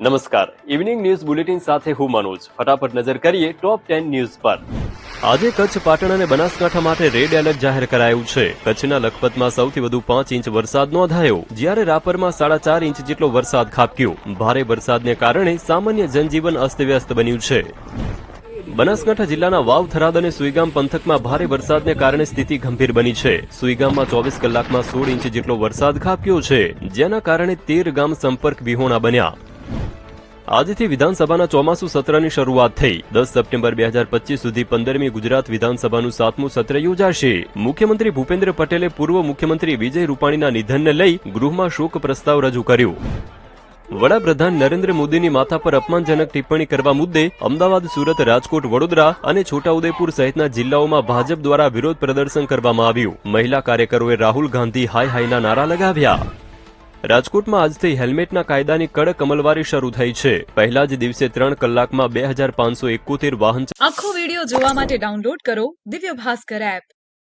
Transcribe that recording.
નમસ્કાર, evening news bulletin સાથે હું મનોજ. ફટાફટ નજર કરીએ ટોપ 10 ન્યૂઝ પર. આજે કચ્છ, પાટણ અને બનાસકાંઠા માટે રેડ એલર્ટ જાહેર કરાયું છે. કચ્છના લખપતમાં સૌથી વધુ 5 ઇંચ વરસાદ નોંધાયો, જ્યારે રાપરમાં 4.5 ઇંચ જેટલો વરસાદ ખાબક્યો. ભારે વરસાદને કારણે સામાન્ય જનજીવન અસ્તવ્યસ્ત બન્યું છે. બનાસકાંઠા જિલ્લાના વાવ, થરાદ અને સુઈગામ પંથકમાં ભારે વરસાદને કારણે સ્થિતિ ગંભીર બની છે. સુઈગામમાં 24 કલાકમાં 16 ઇંચ જેટલો વરસાદ ખાબક્યો છે, જેના કારણે 13 ગામ સંપર્ક વિહોણા બન્યા. આજથી વિધાનસભાના ચોમાસુ સત્રની શરૂઆત થઈ. 10 સપ્ટેમ્બર 2025 સુધી 15મી ગુજરાત વિધાનસભાનું 7મું સત્ર યોજાશે. મુખ્યમંત્રી ભૂપેન્દ્ર પટેલે પૂર્વ મુખ્યમંત્રી વિજય રૂપાણીના નિધનને લઈ ગૃહમાં શોક પ્રસ્તાવ રજૂ કર્યો. વડાપ્રધાન નરેન્દ્ર મોદીની માથા પર અપમાનજનક ટિપ્પણી કરવા મુદ્દે અમદાવાદ, સુરત, રાજકોટ, વડોદરા અને છોટાઉદેપુર સહિતના જિલ્લાઓમાં ભાજપ દ્વારા વિરોધ પ્રદર્શન કરવામાં આવ્યું. મહિલા કાર્યકરોએ રાહુલ ગાંધી હાય હાયના નારા લગાવ્યા. રાજકોટમાં આજથી હેલ્મેટના કાયદાની કડક અમલવારી શરૂ થઈ છે. પહેલા જ દિવસે 3 કલાકમાં 2571 વાહન. આખો વિડિયો જોવા માટે ડાઉનલોડ કરો દિવ્ય ભાસ્કર એપ.